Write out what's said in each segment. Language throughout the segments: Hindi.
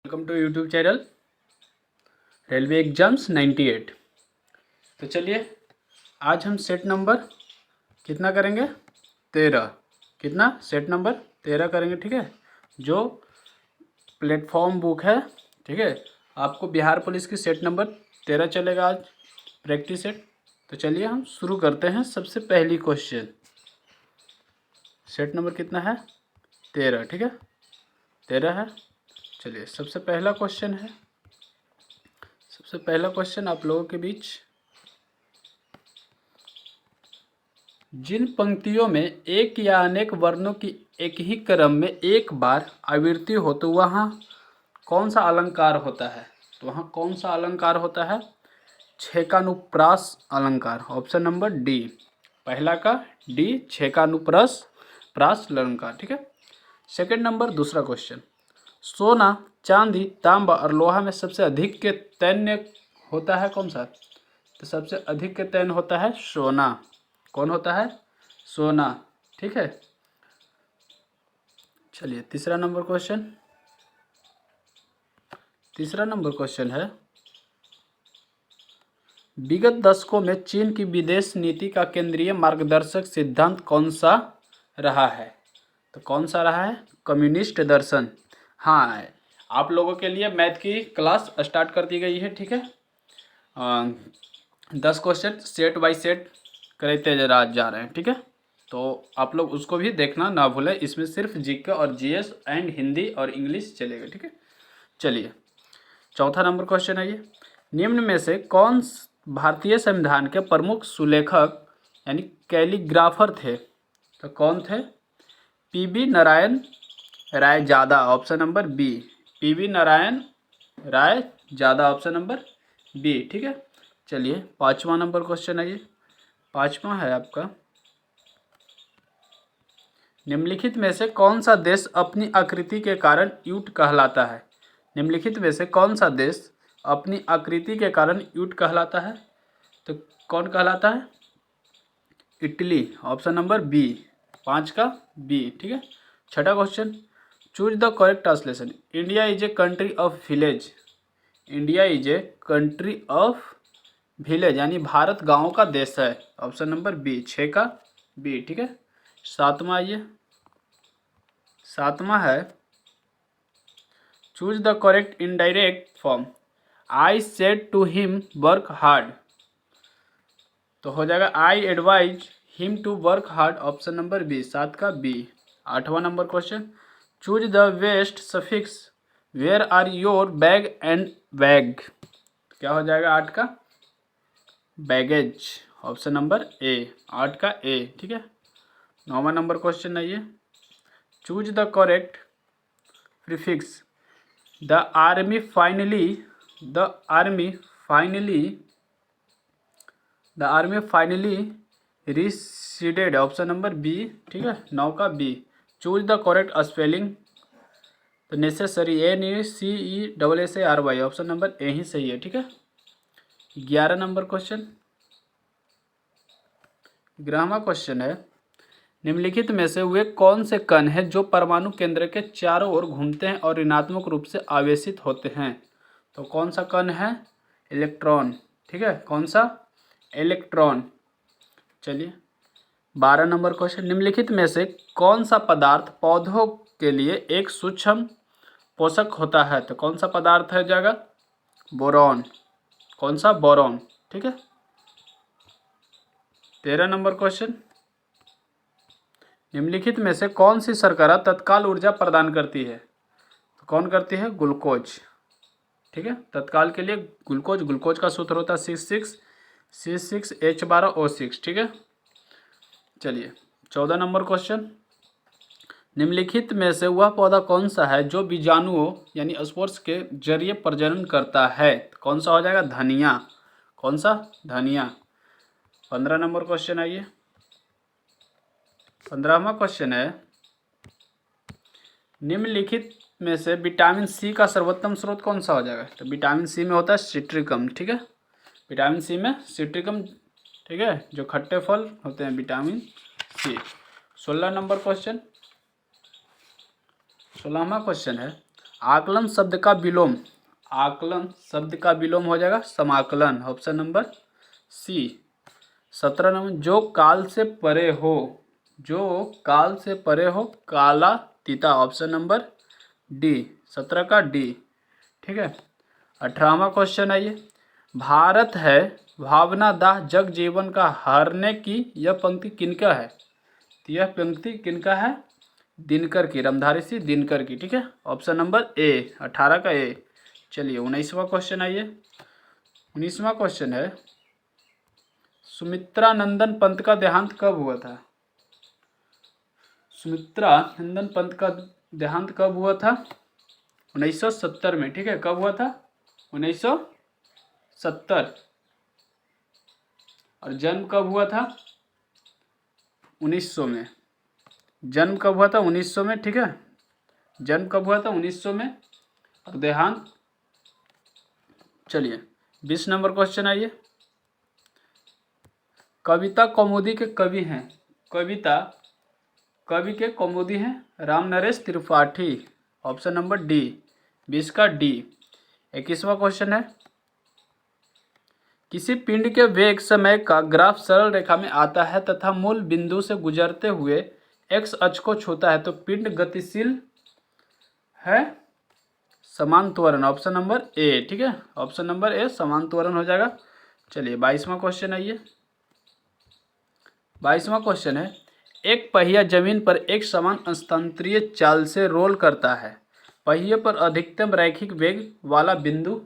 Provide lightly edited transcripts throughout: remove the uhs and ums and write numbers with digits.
Welcome to YouTube channel railway exams 98। तो चलिए आज हम सेट नंबर कितना करेंगे 13। कितना सेट नंबर 13 करेंगे, ठीक है। जो प्लेटफॉर्म बुक है, ठीक है, आपको बिहार पुलिस की सेट नंबर 13 चलेगा आज प्रैक्टिस सेट। तो चलिए हम शुरू करते हैं। सबसे पहली क्वेश्चन, सेट नंबर कितना है 13, ठीक है, 13 है। चलिए सबसे पहला क्वेश्चन है। सबसे पहला क्वेश्चन आप लोगों के बीच, जिन पंक्तियों में एक या अनेक वर्णों की एक ही क्रम में एक बार आवृत्ति हो तो वहाँ कौन सा अलंकार होता है। तो वहाँ कौन सा अलंकार होता है, छेकानुप्रास अलंकार। ऑप्शन नंबर डी, पहला का डी, छेकानुप्रास प्रास अलंकार, ठीक है। सेकंड नंबर दूसरा क्वेश्चन, सोना, चांदी, तांबा और लोहा में सबसे अधिक के तैन्य होता है कौन सा। तो सबसे अधिक के तैन्य होता है सोना। कौन होता है, सोना, ठीक है। चलिए तीसरा नंबर क्वेश्चन, तीसरा नंबर क्वेश्चन है, विगत दशकों में चीन की विदेश नीति का केंद्रीय मार्गदर्शक सिद्धांत कौन सा रहा है। तो कौन सा रहा है, कम्युनिस्ट दर्शन। हाँ, आप लोगों के लिए मैथ की क्लास स्टार्ट कर दी गई है, ठीक है। 10 क्वेश्चन सेट बाय सेट करते जा रहे हैं, ठीक है। तो आप लोग उसको भी देखना ना भूलें। इसमें सिर्फ जीके और जीएस एंड हिंदी और इंग्लिश चलेगा, ठीक है। चलिए चौथा नंबर क्वेश्चन है ये, निम्न में से कौन भारतीय संविधान के प्रमुख सुलेखक यानी कैलीग्राफर थे। तो कौन थे, पीवी नारायण राय जादा। Option number B, PV Narayan Rai जादा, ऑप्शन नंबर बी, ठीक है। चलिए पांचवा नंबर क्वेश्चन है ये, पांचवा है आपका, निम्नलिखित में से कौन सा देश अपनी आकृति के कारण यूट कहलाता है। निम्नलिखित में से कौन सा देश अपनी आकृति के कारण यूट कहलाता है। तो कौन कहलाता है, इटली। ऑप्शन नंबर बी, 5 का बी, ठीक है। छठा question, choose the correct translation. India is a country of village. India is a country of village यानी भारत गांवों का देश है। ऑप्शन नंबर बी, 6 का बी, ठीक है। सातवां आइए, सातवां है, choose the correct indirect form. I said to him work hard. तो हो जाएगा I advise him to work hard. Option number B, 7 का बी। आठवां number question, choose the best suffix where are your bag and bag. क्या हो जाएगा 8 का बैगेज। ऑप्शन नंबर ए, 8 का ए, ठीक है। नौवां नंबर क्वेश्चन है ये, choose the correct prefix. The army finally, the army finally, the army finally receded. Option number B, ठीक है, 9 का B. Choose the correct spelling. तो necessary, NECESSARY। Option number A ही सही है, ठीक है। 11 नंबर क्वेश्चन, 11वां क्वेश्चन है, निम्नलिखित में से वे कौन से कण हैं जो परमाणु केंद्र के चारों ओर घूमते हैं और ऋणात्मक रूप से आवेशित होते हैं। तो कौन सा कण है, इलेक्ट्रॉन, ठीक है। कौन सा, इलेक्ट्रॉन। चलिए 12 नंबर क्वेश्चन, निम्नलिखित में से कौन सा पदार्थ पौधों के लिए एक सूक्ष्म पोषक होता है। तो कौन सा पदार्थ है जाएगा, बोरॉन। कौन सा, बोरॉन, ठीक है। 13 नंबर क्वेश्चन, निम्नलिखित में से कौन सी शर्करा तत्काल ऊर्जा प्रदान करती है। तो कौन करती है, ग्लूकोज, ठीक है। तत्काल के लिए ग्लूकोज, ग्लूकोज का सूत्र होता है C6H12O6, ठीक है। चलिए 14 नंबर क्वेश्चन, निम्नलिखित में से वह पौधा कौन सा है जो बीजाणुओं यानी स्पोर्स के जरिए प्रजनन करता है। कौन सा हो जाएगा, धनिया। कौन सा, धनिया। 15 नंबर क्वेश्चन आइए, 15वां क्वेश्चन है, निम्नलिखित में से विटामिन सी का सर्वोत्तम स्रोत कौन सा हो जाएगा। तो विटामिन सी में होता है सिट्रिकम, ठीक है। विटामिन सी में सिट्रिकम, ठीक है, जो खट्टे फल होते हैं, विटामिन सी। 16 नंबर क्वेश्चन, 16वां क्वेश्चन है, आकलन शब्द का विलोम, आकलन शब्द का विलोम हो जाएगा समाकलन, ऑप्शन नंबर सी। 17 नंबर, जो काल से परे हो, जो काल से परे हो काला तीता, ऑप्शन नंबर डी, 17 का डी। ठीक है। 18वां क्वेश्चन आइए, भारत है भावना दाह जग जीवन का हारने की, यह पंक्ति किनका है? तो यह पंक्ति किनका है? दिनकर की, रामधारी सिंह दिनकर की। ठीक है, ऑप्शन नंबर ए, 18 का ए। चलिए 19वां क्वेश्चन आइए। 19वां क्वेश्चन है, सुमित्रा नंदन पंत का देहांत कब हुआ था? सुमित्रा नंदन पंत का देहांत कब हुआ था? 1970 में। ठीक है, कब हुआ था? 1970। और जन्म कब हुआ था? 1900 में। जन्म कब हुआ था? 1900 में। ठीक है, जन्म कब हुआ था? 1900 में। और देहांत, चलिए 20 नंबर क्वेश्चन आइए। कविता कौमुदी के कवि हैं, कविता कवि के कौमुदी हैं Ram Naresh Tripathi, option number D, 20 का डी। 21वां क्वेश्चन है, किसी पिंड के वेग समय का ग्राफ सरल रेखा में आता है तथा मूल बिंदु से गुजरते हुए एक्स अक्ष को छूता है तो पिंड गतिशील है? समान त्वरण, ऑप्शन नंबर ए। ठीक है, ऑप्शन नंबर ए समान त्वरण हो जाएगा। चलिए 22वां क्वेश्चन आइए। 22वां क्वेश्चन है, एक पहिया जमीन पर एक समान अंतरिय चाल से रोल करता है, पहिए पर अधिकतम रैखिक वेग वाला बिंदु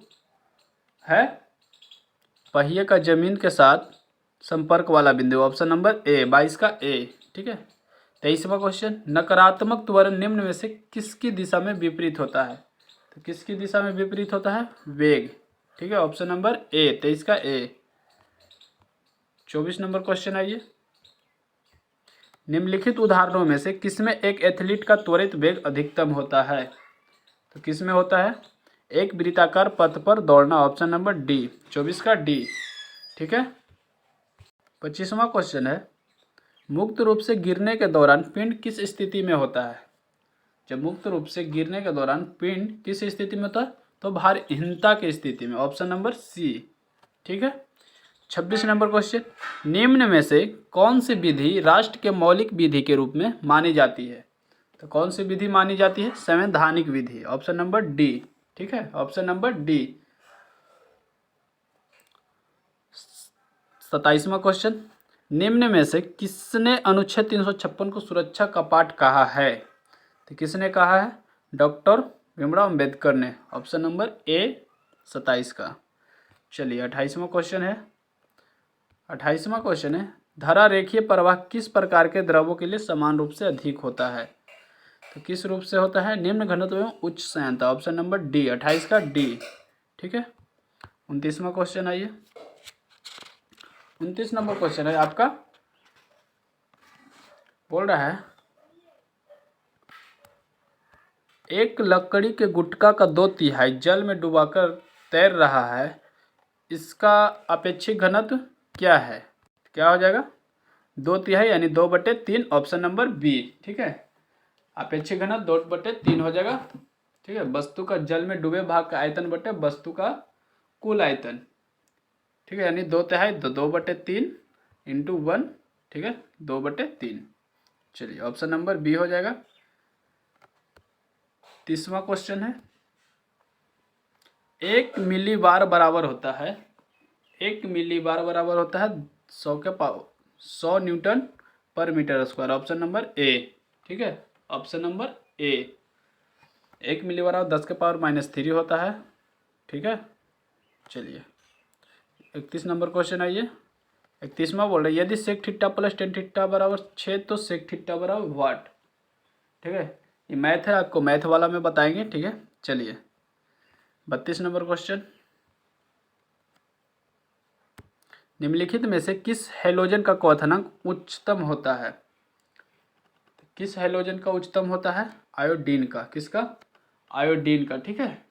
है? पहिए का जमीन के साथ संपर्क वाला बिंदु, ऑप्शन नंबर ए, 22 का ए। ठीक है। 23वां क्वेश्चन, नकारात्मक त्वरण निम्न में से किसकी दिशा में विपरीत होता है? तो किसकी दिशा में विपरीत होता है? वेग। ठीक है, ऑप्शन नंबर ए, 23 का ए। 24 नंबर क्वेश्चन आइए, निम्नलिखित उदाहरणों में से किसमें एक एथलीट का त्वरित वेग अधिकतम होता है? तो किसमें होता है? एक वृत्ताकार पथ पर दौड़ना, ऑप्शन नंबर डी, 24 का डी। ठीक है। 25वां क्वेश्चन है, मुक्त रूप से गिरने के दौरान पिंड किस स्थिति में होता है? जब मुक्त रूप से गिरने के दौरान पिंड किस स्थिति में होता है? तो भारहीनता की स्थिति में, ऑप्शन नंबर सी। ठीक है। 26 नंबर क्वेश्चन, निम्न में से कौन सी विधि राष्ट्र के मौलिक विधि के रूप में मानी जाती है? तो कौन सी विधि मानी जाती है? संवैधानिक विधि, ऑप्शन नंबर डी। ठीक है, ऑप्शन नंबर डी। 27वां क्वेश्चन, निम्न में से किसने अनुच्छेद 356 को सुरक्षा का पाठ कहा है? तो किसने कहा है? डॉक्टर भीमराव अंबेडकर ने, ऑप्शन नंबर ए, 27 का। चलिए 28वां क्वेश्चन है। 28वां क्वेश्चन है, धारा रेखीय प्रवाह किस प्रकार के द्रवों के लिए समान रूप से अधिक होता है? तो किस रूप से होता है? निम्न घनत्व एवं उच्च संयंत्र, ऑप्शन नंबर डी, 28 का डी। ठीक है। 29वां क्वेश्चन आइए। 29 नंबर क्वेश्चन है आपका, बोल रहा है एक लकड़ी के गुटका का 2/3 जल में डुबाकर तैर रहा है, इसका अपेक्षित घनत्व क्या है? क्या हो जाएगा? 2/3 यानी 2/3, ऑप्शन नंबर बी। ठीक है, अपेक्षित घनत्व 2/3 हो जाएगा। ठीक है, वस्तु का जल में डूबे भाग का आयतन बटे वस्तु का कुल आयतन। ठीक है, यानी 2/3 तो 2/3 इंटू 1। ठीक है, 2/3। चलिए ऑप्शन नंबर बी हो जाएगा। 30वां क्वेश्चन है, 1 मिलीबार बराबर होता है, 1 मिलीबार बराबर होता है 100 newton per metre square, option number A. ठीक है, ऑप्शन नंबर ए। 1 मिलीबार 10 के पावर -3 होता है। ठीक है। चलिए 31 नंबर क्वेश्चन आइए। 31वां बोल रहे हैं, यदि sec theta plus tan theta बराबर 6 तो सेक थीटा बराबर वाट। ठीक है, ये मैथ है, आपको मैथ वाला में बताएंगे। ठीक है। चलिए 32 नंबर क्वेश्चन, निम्नलिखित में से किस हैलोजन का क्वथनांक उच्चतम होता है? किस हैलोजन का उच्चतम होता है? आयोडीन का। किसका? आयोडीन का। ठीक है,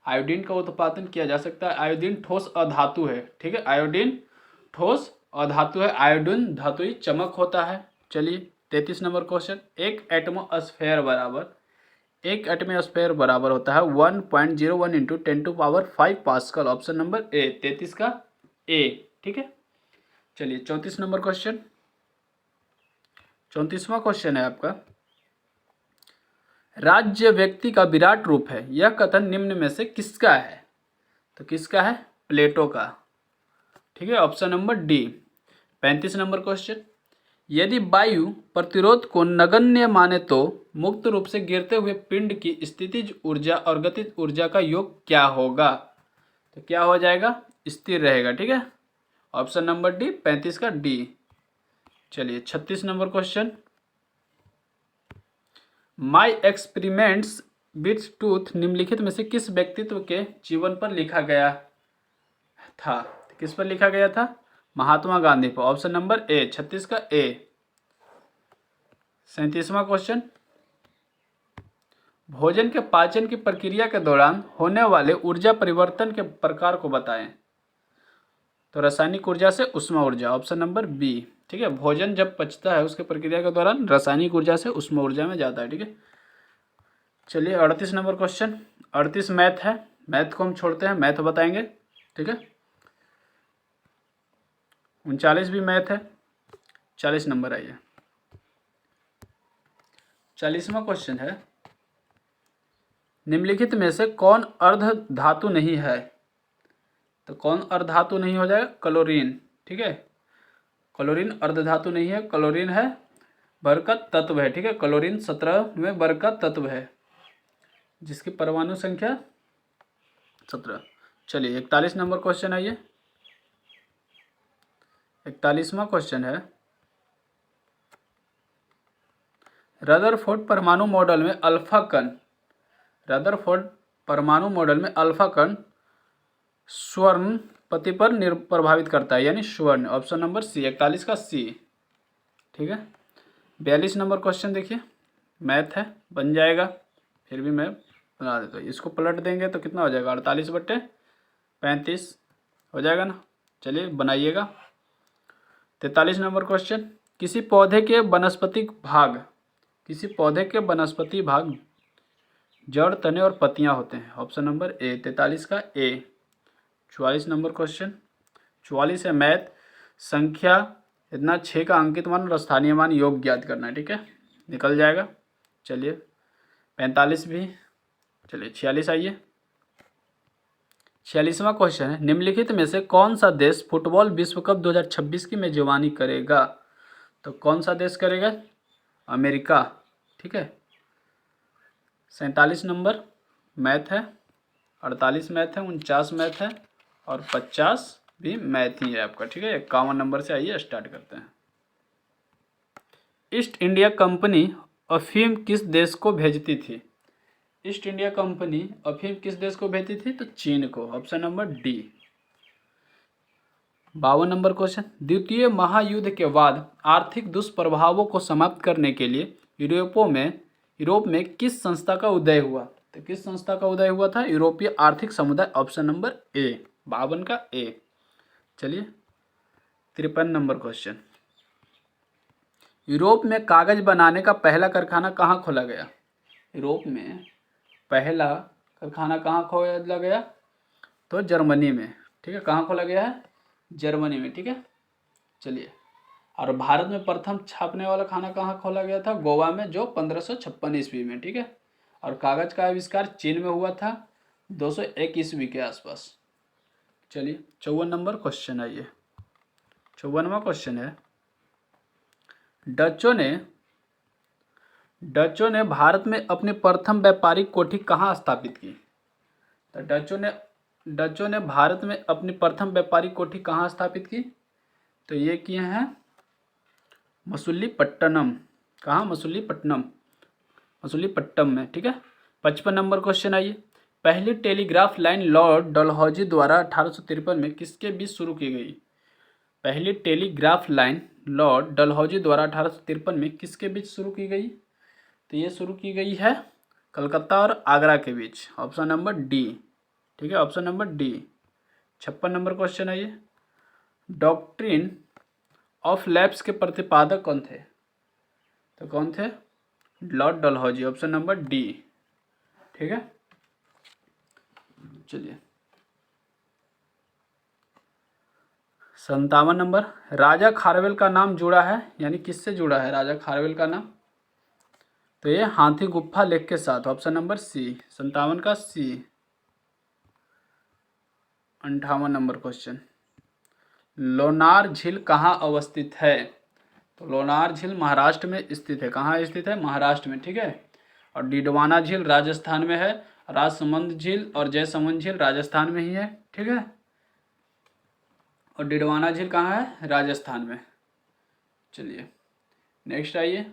आयोडीन का उत्पादन किया जा सकता है। आयोडीन ठोस अधातु है। ठीक है, आयोडीन ठोस अधातु है, आयोडीन धातुई चमक होता है। चलिए 33 नंबर क्वेश्चन, एक एटमोस्फेयर बराबर एक एटमॉस्फेयर बराबर होता है 1.01 इंटू 10⁵ पास्कल। ऑप्शन नंबर ए, 33 का ए। ठीक है, चलिए 34 नंबर क्वेश्चन। 34वां क्वेश्चन है आपका, राज्य व्यक्ति का विराट रूप है, यह कथन निम्न में से किसका है? तो किसका है? प्लेटो का। ठीक है, option number D. 35 number question, यदि वायु प्रतिरोध को नगण्य माने तो मुक्त रूप से गिरते हुए पिंड की स्थितिज ऊर्जा और गतिज ऊर्जा का योग क्या होगा? तो क्या हो जाएगा? स्थिर रहेगा। ठीक है, ऑप्शन नंबर डी, 35 का डी। चलिए 36 number question, my experiments with tooth निम्नलिखित में से किस व्यक्तित्व के जीवन पर लिखा गया था? किस पर लिखा गया था? महात्मा गांधी पर। ऑप्शन नंबर ए, 36 का ए। 37वां क्वेश्चन, भोजन के पाचन की प्रक्रिया के दौरान होने वाले ऊर्जा परिवर्तन के प्रकार को बताएं। तो रासायनिक ऊर्जा से उष्मा ऊर्जा। Option number B. ठीक है, भोजन जब पचता है उसके प्रक्रिया के दौरान रासायनिक ऊर्जा से उष्मा ऊर्जा में जाता है। ठीक है, चलिए 38 नंबर क्वेश्चन। 38 मैथ है, मैथ को हम छोड़ते हैं, मैथ बताएंगे। ठीक है, 39 भी मैथ है। 40 नंबर आइए। 40वां क्वेश्चन है, निम्नलिखित में से कौन अर्ध धातु नहीं है? तो कौन अर्ध धातु नहीं हो जाएगा? क्लोरीन। ठीक है, क्लोरीन अर्ध धातु नहीं है, क्लोरीन है बरकत तत्व है। ठीक है, क्लोरीन 17 में बरकत तत्व है जिसकी परमाणु संख्या 17। चलिए 41 नंबर क्वेश्चन आइए। 41वां क्वेश्चन है, रदरफोर्ड परमाणु मॉडल में अल्फा कण, रदरफोर्ड परमाणु मॉडल में अल्फा कण स्वर्ण पति पर प्रभावित करता है, यानी स्वर्ण। ऑप्शन नंबर सी, 41 का सी। ठीक है, 42 नंबर क्वेश्चन देखिए, मैथ है, बन जाएगा, फिर भी मैं बना देता हूँ। इसको पलट देंगे तो कितना हो जाएगा? 48/35 हो जाएगा ना। चलिए बनाइएगा। 43 नंबर क्वेश्चन, किसी पौधे के वनस्पतिक भाग, किसी पौधे के वनस्पति भाग जड़, तने और पत्तियां होते हैं। ऑप्शन नंबर ए, 43 का ए। 44 नंबर क्वेश्चन, 44 है मैथ, संख्या इतना 6 का अंकित मान और स्थानीय मान योग ज्ञात करना है। ठीक है, निकल जाएगा। चलिए 45 भी। चलिए 46 आइए। 46वां क्वेश्चन है, निम्नलिखित में से कौन सा देश फुटबॉल विश्व कप 2026 की मेजबानी करेगा? तो कौन सा देश करेगा? अमेरिका। ठीक है, 47 नंबर मैथ है, 48 मैथ है, 49 मैथ है और 50 भी मैथ ही है आपका। ठीक है, 51 नंबर से आइए स्टार्ट करते हैं। ईस्ट इंडिया कंपनी अफीम किस देश को भेजती थी? ईस्ट इंडिया कंपनी अफीम किस देश को भेजती थी? तो चीन को। Option number D. 52 number question, द्वितीय महायुद्ध के बाद आर्थिक दुष्प्रभावों को समाप्त करने के लिए यूरोप में किस संस्था का उदय हुआ? तो किस संस्था का उदय हुआ था? यूरोपीय आर्थिक समुदाय। ऑप्शन नंबर ए, 52 का ए। चलिए 53 नंबर क्वेश्चन, यूरोप में कागज बनाने का पहला कारखाना कहाँ खोला गया? यूरोप में पहला कारखाना कहाँ खोला गया? तो जर्मनी में। ठीक है, कहाँ खोला गया है? जर्मनी में। ठीक है, चलिए, और भारत में प्रथम छापने वाला खाना कहाँ खोला गया था? गोवा में, जो 1556 ईस्वी में। ठीक है, और कागज का आविष्कार चीन में हुआ था 201 ईस्वी के आसपास। चलिए 54 नंबर क्वेश्चन आइए। 54वां क्वेश्चन है, डचों ने भारत में अपनी प्रथम व्यापारिक कोठी कहाँ स्थापित की? तो डचों ने भारत में अपनी प्रथम व्यापारिक कोठी कहाँ स्थापित की? तो ये किए हैं मसूलीपट्टनम। कहाँ? मसूलीपट्टनम में। ठीक है, 55 नंबर क्वेश्चन आइए, पहली टेलीग्राफ लाइन लॉर्ड डलहौजी द्वारा 1853 में किसके बीच शुरू की गई? पहली टेलीग्राफ लाइन लॉर्ड डलहौजी द्वारा 1853 में किसके बीच शुरू की गई? तो ये शुरू की गई है कलकत्ता और आगरा के बीच। Option number D. ठीक है, option number D. 56 number question आइए, डॉक्ट्रिन ऑफ लैप्स के प्रतिपादक कौन थे? तो कौन थे? Lord Dalhousie. Option number D. ठीक है। चलिए 57 नंबर, राजा खारवेल का नाम जुड़ा है, यानी किससे जुड़ा है राजा खारवेल का नाम? तो ये हाथी गुफा लेक के साथ, ऑप्शन नंबर सी, 57 का सी। 58 नंबर क्वेश्चन, लोनार झील कहाँ अवस्थित है? तो लोनार झील महाराष्ट्र में स्थित है। कहाँ स्थित है? महाराष्ट्र में, ठीक है। और डिडवाना झील राजस्थान में है, राजसमंद झील और जयसमंद झील राजस्थान में ही है, ठीक है। और डिडवाना झील कहाँ है? राजस्थान में। चलिए नेक्स्ट आइए,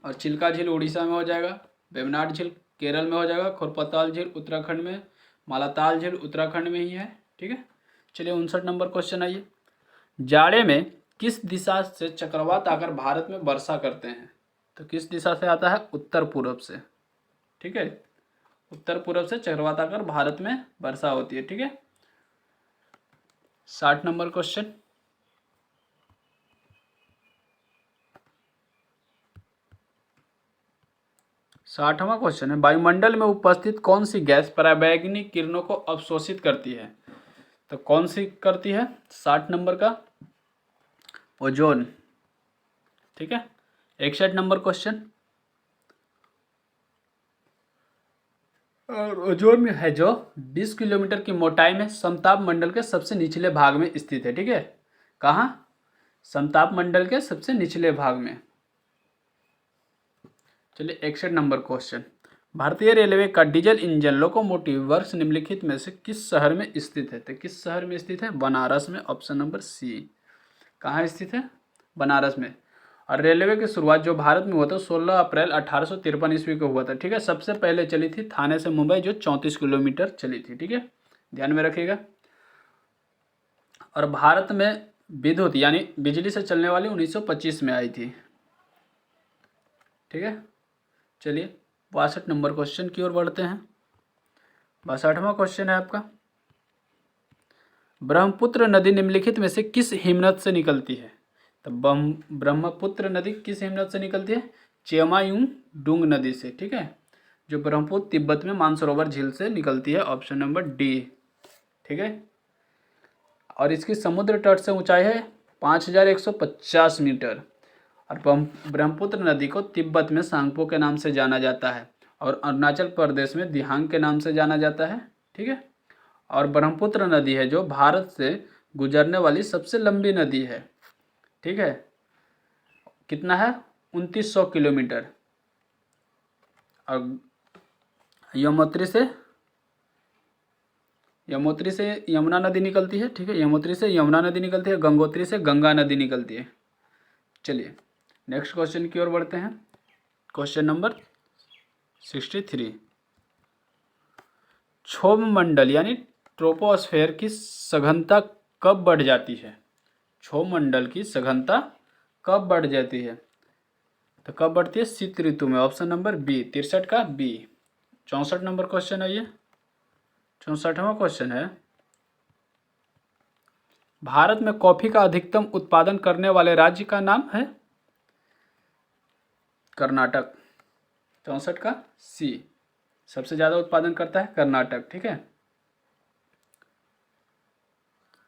और चिल्का झील उड़ीसा में हो जाएगा, वेमनाड झील केरल में हो जाएगा, खुरपताल झील उत्तराखंड में, मालाताल झील उत्तराखंड में ही है, ठीक है। चलिए 59 नंबर क्वेश्चन आइए, जाड़े में किस दिशा से चक्रवात आकर भारत में वर्षा करते हैं? तो किस दिशा से आता है? उत्तर पूर्व से, ठीक है। उत्तर पूर्व से चक्रवात आकर भारत में वर्षा होती है, ठीक है। 60 नंबर क्वेश्चन, 60वां क्वेश्चन है, वायुमंडल में उपस्थित कौन सी गैस पराबैंगनी किरणों को अवशोषित करती है? तो कौन सी करती है? 60 नंबर का ओजोन, ठीक है। 61 नंबर क्वेश्चन, और ओजोन में है जो 20 किलोमीटर की मोटाई में समताप मंडल के सबसे निचले भाग में स्थित है, ठीक है। कहाँ? समताप मंडल के सबसे निचले भाग में। चलिए 61 नंबर क्वेश्चन, भारतीय रेलवे का डीजल इंजन लोकोमोटिव वर्क्स निम्नलिखित में से किस शहर में स्थित है? तो किस शहर में स्थित है? बनारस में, ऑप्शन नंबर सी। कहाँ स्थित है? बनारस में। और रेलवे की शुरुआत जो भारत में हुआ था 16 अप्रैल 1853 ईस्वी को हुआ था, ठीक है। सबसे पहले चली थी थाने से मुंबई, जो 34 किलोमीटर चली थी, ठीक है, ध्यान में रखिएगा। और भारत में विद्युत यानी बिजली से चलने वाली 1925 में आई थी, ठीक है। चलिए 62 नंबर क्वेश्चन की ओर बढ़ते हैं। 62वां क्वेश्चन है आपका, ब्रह्मपुत्र नदी निम्नलिखित में से किस हिमनद से निकलती है? तो ब्रह्मपुत्र नदी किस हिमनद से निकलती है? चेमायुंग नदी से, ठीक है, जो ब्रह्मपुत्र तिब्बत में मानसरोवर झील से निकलती है, ऑप्शन नंबर डी, ठीक है। और इसकी समुद्र तट से ऊंचाई है 5150 मीटर। और ब्रह्मपुत्र नदी को तिब्बत में सांगपो के नाम से जाना जाता है, और अरुणाचल प्रदेश में दिहांग के नाम से जाना जाता है, ठीक है। और ब्रह्मपुत्र नदी है जो भारत से गुजरने वाली सबसे लंबी नदी है, ठीक है। कितना है? 2900 किलोमीटर। और यमुनोत्री से यमुना नदी निकलती है, ठीक है। यमुनोत्री से यमुना नदी निकलती है, गंगोत्री से गंगा नदी निकलती है। चलिए नेक्स्ट क्वेश्चन की ओर बढ़ते हैं। क्वेश्चन नंबर 63, क्षोभ मंडल यानी ट्रोपोस्फेयर की सघनता कब बढ़ जाती है? क्षोभ मंडल की सघनता कब बढ़ जाती है? तो कब बढ़ती है? शीत ऋतु में, ऑप्शन नंबर बी, 63 का बी। 64 नंबर क्वेश्चन है ये। 64वां क्वेश्चन है, भारत में कॉफी का अधिकतम उत्पादन करने वाले राज्य का नाम है? कर्नाटक, 64 का सी, सबसे ज्यादा उत्पादन करता है कर्नाटक, ठीक है।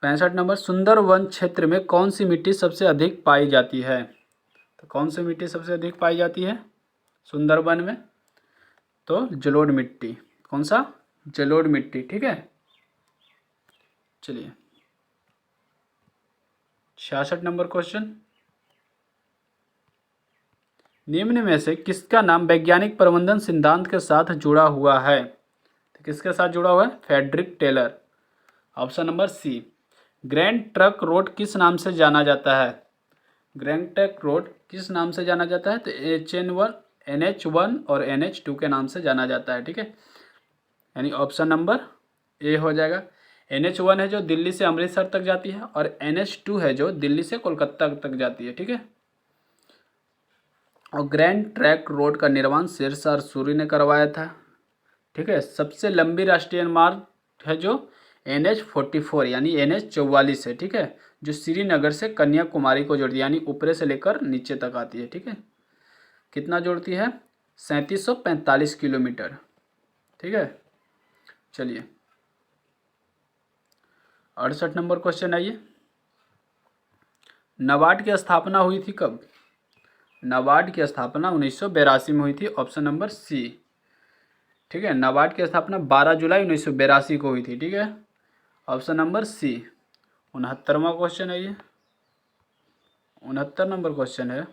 65 नंबर, सुंदरवन क्षेत्र में कौन सी मिट्टी सबसे अधिक पाई जाती है? तो कौन सी मिट्टी सबसे अधिक पाई जाती है सुंदरवन में? तो जलोढ़ मिट्टी। कौन सा? जलोढ़ मिट्टी, ठीक है। चलिए 66 नंबर क्वेश्चन, निम्न में से किसका नाम वैज्ञानिक प्रबंधन सिद्धांत के साथ जुड़ा हुआ है? तो किसके साथ जुड़ा हुआ है? Frederick Taylor, option number C. Grand Trunk Road किस नाम से जाना जाता है? ग्रैंड ट्रंक रोड किस नाम से जाना जाता है? तो NH1 और NH2 के नाम से जाना जाता है, ठीक है। यानी ऑप्शन नंबर ए हो जाएगा। NH1 है जो दिल्ली से अमृतसर तक जाती है, और NH2 है जो दिल्ली से कोलकाता तक जाती है, ठीक है। और ग्रैंड ट्रंक रोड का निर्माण शेरशाह सूरी ने करवाया था, ठीक है। सबसे लंबी राष्ट्रीय मार्ग है जो NH44 यानी NH44 है, ठीक है, जो श्रीनगर से कन्याकुमारी को जोड़ती है, यानी ऊपरे से लेकर नीचे तक आती है, ठीक है। कितना जोड़ती है? 3745 किलोमीटर। ठीक है, चलिए 68 नंबर क्वेश्चन आइए। नाबार्ड की स्थापना हुई थी कब? नाबार्ड की स्थापना 1982 में हुई थी, ऑप्शन नंबर सी। ठीक है, नाबार्ड की स्थापना 12 जुलाई 1982 को हुई थी। ठीक है, ऑप्शन नंबर सी। 69वां क्वेश्चन है ये। 69 नंबर क्वेश्चन है,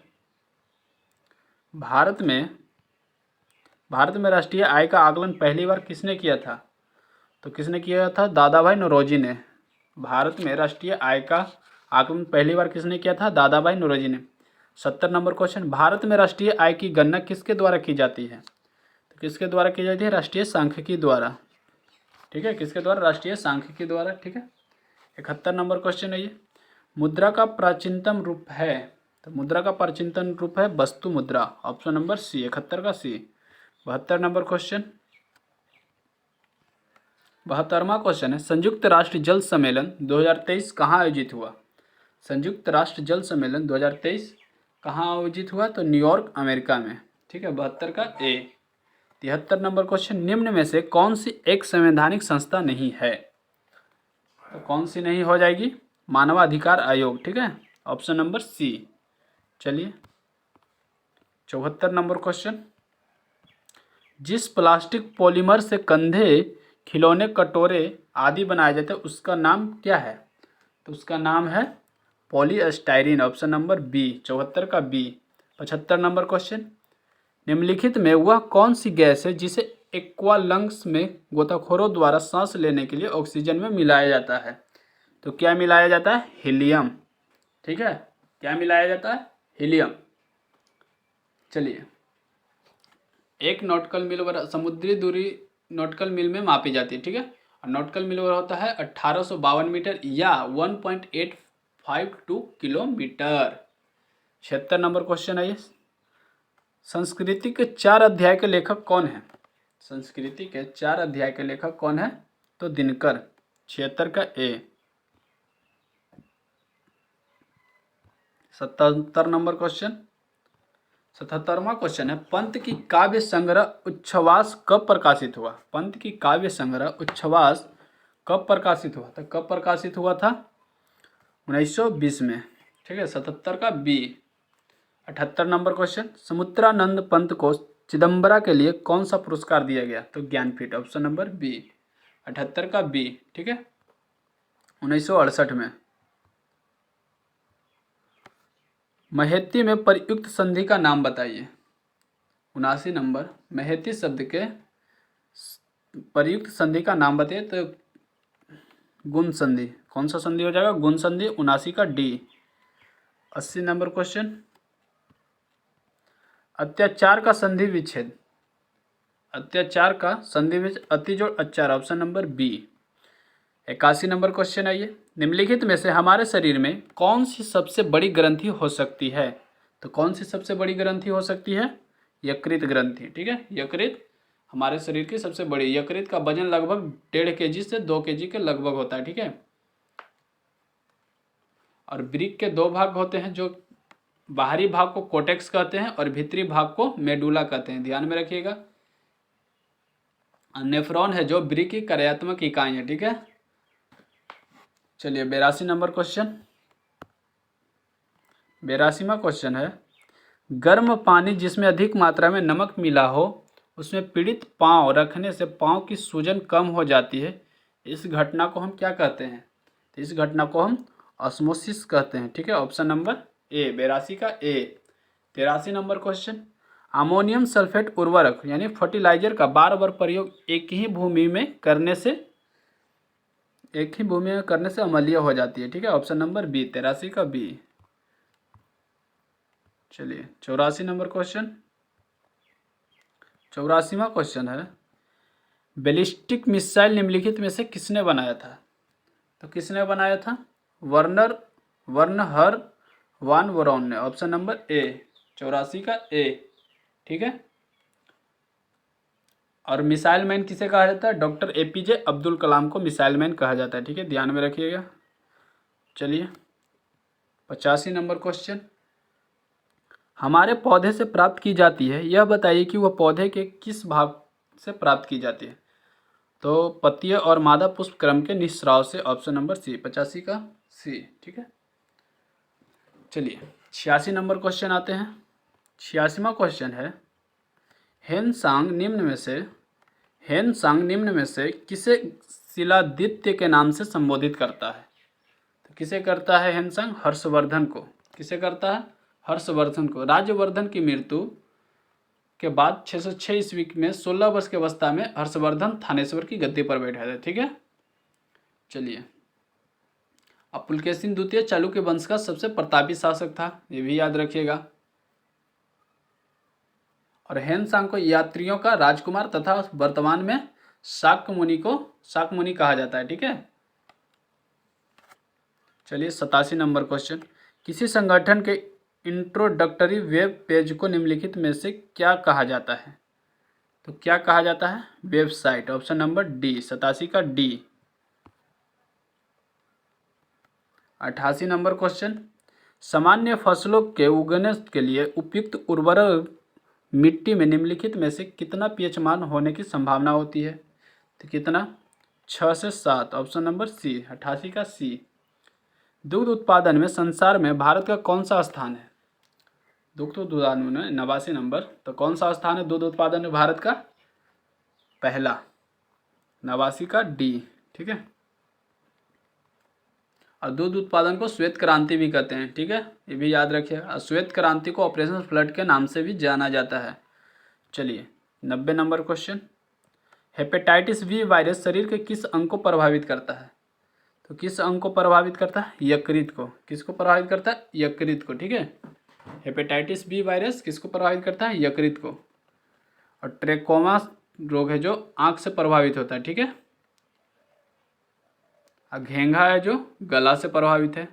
भारत में राष्ट्रीय आय का आकलन पहली बार किसने किया था? तो किसने किया था? दादाभाई नौरोजी ने। भारत में राष्ट्रीय आय का आकलन पहली बार किसने किया था? दादाभाई नौरोजी ने। 70 नंबर क्वेश्चन, भारत में राष्ट्रीय आय की गणना किसके द्वारा की जाती है? तो किसके द्वारा की जाती है? राष्ट्रीय सांख्यिकी द्वारा। ठीक है, किसके द्वारा? राष्ट्रीय सांख्यिकी द्वारा। ठीक है, 71 नंबर क्वेश्चन है ये। मुद्रा का प्राचीनतम रूप है? तो मुद्रा का प्राचीनतम रूप है वस्तु मुद्रा, ऑप्शन नंबर सी। 71 का सी। 72 नंबर क्वेश्चन, 72वां क्वेश्चन है, संयुक्त राष्ट्र जल सम्मेलन 2023 कहाँ आयोजित हुआ? संयुक्त राष्ट्र जल सम्मेलन 2023 कहाँ आयोजित हुआ? तो न्यूयॉर्क, अमेरिका में। ठीक है, 72 का ए। 73 नंबर क्वेश्चन, निम्न में से कौन सी एक संवैधानिक संस्था नहीं है? तो कौन सी नहीं हो जाएगी? मानवाधिकार आयोग। ठीक है, ऑप्शन नंबर सी। चलिए 74 नंबर क्वेश्चन, जिस प्लास्टिक पॉलीमर से कंधे, खिलौने, कटोरे आदि बनाए जाते हैं उसका नाम क्या है? तो उसका नाम है पॉलीस्टाइरीन, ऑप्शन नंबर बी। 74 का बी। 75 नंबर क्वेश्चन, निम्नलिखित में वह कौन सी गैस है जिसे एक्वालंग्स में गोताखोरों द्वारा सांस लेने के लिए ऑक्सीजन में मिलाया जाता है? तो क्या मिलाया जाता है? हीलियम। ठीक है, क्या मिलाया जाता है? हीलियम। चलिए, एक नॉटिकल मील समुद्री दूरी नॉटिकल मील में मापी जाती है। ठीक है, और नॉटिकल मील होता है 1852 मीटर या 1.852 किलोमीटर। 76 नंबर क्वेश्चन है ये, संस्कृति के 4 अध्याय के लेखक कौन है? संस्कृति के 4 अध्याय के लेखक कौन है? तो दिनकर। 76 का ए। 77 नंबर क्वेश्चन, 77वां क्वेश्चन है, पंत की काव्य संग्रह उच्छ्वास कब प्रकाशित हुआ? पंत की काव्य संग्रह उच्छ्वास कब प्रकाशित हुआ? तो कब प्रकाशित हुआ था? 1920 में। ठीक है, 77 का बी। 78 नंबर क्वेश्चन, समुद्रानंद पंत को चिदम्बरा के लिए कौन सा पुरस्कार दिया गया? तो ज्ञानपीठ, ऑप्शन नंबर बी। 78 का बी। ठीक है, 1968 में। महेती में प्रयुक्त संधि का नाम बताइए। 79 नंबर, महेती शब्द के प्रयुक्त संधि का नाम बताइए। तो गुण संधि। कौन सा संधि हो जाएगा? गुण संधि। 79 का डी। 80 नंबर क्वेश्चन, अत्याचार का संधि विच्छेद। अत्याचार का संधि विच्छेद अतिजोड़ अचार, option number B. 81 number question है ये, निम्नलिखित में से हमारे शरीर में कौन सी सबसे बड़ी ग्रंथि हो सकती है? तो कौन सी सबसे बड़ी ग्रंथि हो सकती है? यकृत ग्रंथि। ठीक है, यकृत हमारे शरीर की सबसे बड़ी। यकृत का वजन लगभग 1.5 kg से 2 kg के लगभग होता है। ठीक है, और वृक्क के 2 भाग होते हैं, जो बाहरी भाग को कोटेक्स कहते हैं और भीतरी भाग को मेडुला कहते हैं, ध्यान में रखिएगा। नेफ्रॉन है जो वृक्क की कार्यात्मक इकाई है। ठीक है, चलिए 82 नंबर क्वेश्चन, 82वां क्वेश्चन है, गर्म पानी जिसमें अधिक मात्रा में नमक मिला हो उसमें पीड़ित पांव रखने से पांव की सूजन कम हो जाती है, इस घटना को हम क्या कहते हैं? तो इस घटना को हम ऑस्मोसिस कहते हैं। ठीक है, ऑप्शन नंबर ए। 82 का ए। 83 नंबर क्वेश्चन, अमोनियम सल्फेट उर्वरक यानी फर्टिलाइजर का बार बार प्रयोग एक ही भूमि में करने से अम्लीय हो जाती है। ठीक है, ऑप्शन नंबर बी। 83 का बी। चलिए 84 नंबर क्वेश्चन, 84वां क्वेश्चन है, बैलिस्टिक मिसाइल निम्नलिखित में से किसने बनाया था? तो किसने बनाया था? वर्नर वान वोरॉन ने, ऑप्शन नंबर ए। 84 का ए। ठीक है, और मिसाइल मैन किसे कहा जाता है? डॉक्टर APJ अब्दुल कलाम को मिसाइल मैन कहा जाता है। ठीक है, ध्यान में रखिएगा। चलिए 85 नंबर क्वेश्चन, हमारे पौधे से प्राप्त की जाती है, यह बताइए कि वह पौधे के किस भाग से प्राप्त की जाती है। तो पत्तीय और मादा पुष्प क्रम के निस्राव से, ऑप्शन नंबर सी, 85 का सी। ठीक है, चलिए 86 नंबर क्वेश्चन आते हैं। 86वां क्वेश्चन है, हेनसांग निम्न में से किसे शिलादित्य के नाम से संबोधित करता है। तो किसे करता है हेनसांग? हर्षवर्धन को। किसे करता है? हर्षवर्धन को। राज्यवर्धन की मृत्यु के बाद 606 ईस्वी में 16 वर्ष की अवस्था में हर्षवर्धन थानेश्वर की गद्दी पर बैठे थे। ठीक है, चलिए अब पुलकेशिन द्वितीय चालुक्य वंश का सबसे प्रतापी शासक था, ये भी याद रखिएगा। और हेनसांग को यात्रियों का राजकुमार तथा वर्तमान में शाक्य मुनि कहा जाता है। ठीक है, चलिए 87 नंबर क्वेश्चन, किसी संगठन के इंट्रोडक्टरी वेब पेज को निम्नलिखित में से क्या कहा जाता है। तो क्या कहा जाता है? वेबसाइट। ऑप्शन नंबर डी, 87 का डी। 88 नंबर क्वेश्चन, सामान्य फसलों के उगने के लिए उपयुक्त उर्वरक मिट्टी में निम्नलिखित में से कितना पीएच मान होने की संभावना होती है। तो कितना? 6 से 7। ऑप्शन नंबर सी, 88 का सी। दुग्ध उत्पादन में संसार में भारत का कौन सा स्थान है? दुग्ध उत्पादन में 89 नंबर। तो कौन सा स्थान है दुग्ध उत्पादन में भारत का? पहला, 89 का डी। ठीक है, और दूध उत्पादन को श्वेत क्रांति भी कहते हैं। ठीक है, ये भी याद रखिएगा। श्वेत क्रांति को ऑपरेशन फ्लड के नाम से भी जाना जाता है। चलिए 90 number question, hepatitis B virus शरीर के किस अंग को प्रभावित करता है। तो किस अंग को प्रभावित करता है? यकृत को। किसको प्रभावित करता है? यकृत को। ठीक है, हेपेटाइटिस बी वायरस किसको प्रभावित करता है? यकृत को। और ट्रेकोमा रोग है जो आंख से प्रभावित होता है। ठीक है, और घेंघा है जो गला से प्रभावित है।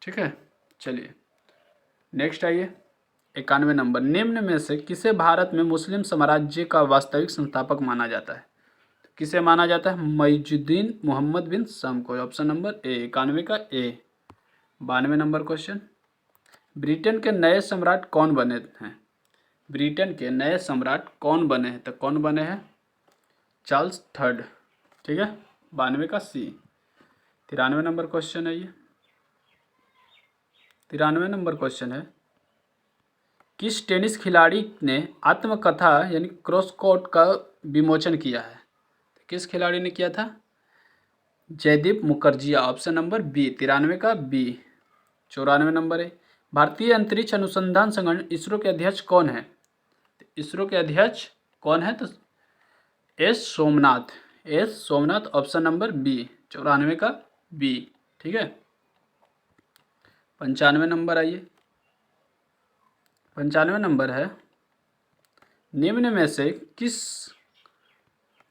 ठीक है, चलिए नेक्स्ट आइए 91 नंबर, निम्न में से किसे भारत में मुस्लिम साम्राज्य का वास्तविक संस्थापक माना जाता है। तो किसे माना जाता है? मुइजुद्दीन मोहम्मद बिन सम को। ऑप्शन नंबर ए, 91 का ए। 92 नंबर क्वेश्चन, ब्रिटेन के नए सम्राट कौन बने हैं। ब्रिटेन के नए सम्राट कौन बने हैं? तो कौन बने हैं? Charles third. ठीक है, 92 का सी। 93 नंबर क्वेश्चन है ये। 93 नंबर क्वेश्चन है, किस टेनिस खिलाड़ी ने आत्मकथा यानी क्रॉसकोर्ट का विमोचन किया है। किस खिलाड़ी ने किया था? Jaideep Mukherjee. Option number B, 93 का बी। 94 नंबर है, भारतीय अंतरिक्ष अनुसंधान संगठन इसरो के अध्यक्ष कौन है। इसरो के अध्यक्ष कौन है? तो S Somnath. Option number B, 94 का बी। ठीक है, 95 नंबर आइए। 95 नंबर है, निम्न में से किस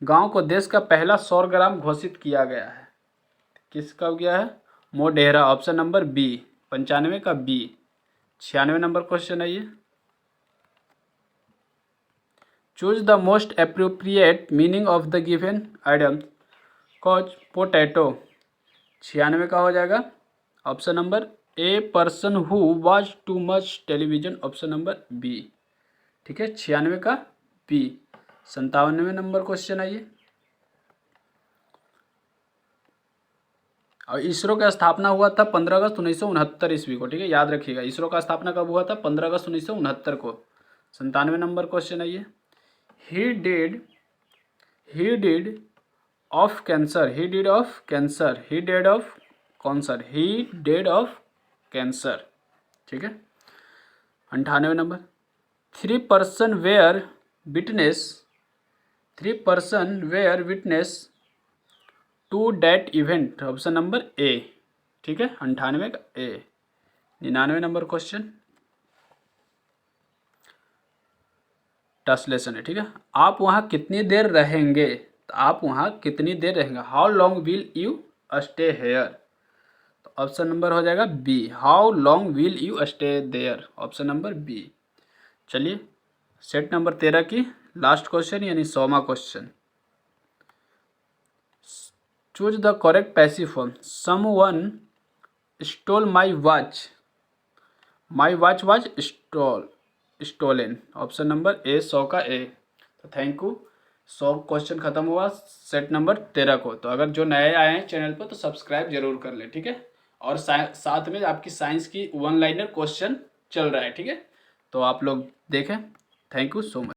गांव को देश का पहला सौर ग्राम घोषित किया गया है। किसका हो गया है? मोढेरा। ऑप्शन नंबर बी, 95 का बी। 96 नंबर क्वेश्चन है ये, choose the most appropriate meaning of the given item couch potato. 96 का हो जाएगा option number A, person who watch too much television. Option number B. ठीक है, 96 का बी। 97 नंबर क्वेश्चन आइए, और इसरो का स्थापना हुआ था 15 अगस्त 1969 ईस्वी को। ठीक है, याद रखिएगा इसरो का स्थापना कब हुआ था? 15 अगस्त 1969 को। 97 नंबर क्वेश्चन आइए, ही डिड ऑफ कैंसर। ठीक है, 98 number, three person were witness to date event. Option number A. ठीक है, 98 का ए। 99 नंबर क्वेश्चन ट्रांसलेशन है। ठीक है, आप वहाँ कितनी देर रहेंगे। तो आप वहाँ कितनी देर रहेंगे, how long will you stay here. तो ऑप्शन नंबर हो जाएगा B, how long will you stay there. Option number B. चलिए सेट नंबर 13 की लास्ट क्वेश्चन यानी 100वां question, choose the correct passive form. Someone stole my watch, my watch was stolen, option number A 100 का ए। तो थैंक यू। 100 क्वेश्चन खत्म हुआ सेट नंबर 13 को। तो अगर जो नए आए हैं चैनल पर तो सब्सक्राइब जरूर कर ले, ठीक है। और साथ में आपकी साइंस की वन लाइनर क्वेश्चन चल रहा है, ठीक है। तो आप लोग देखें। Thank you so much.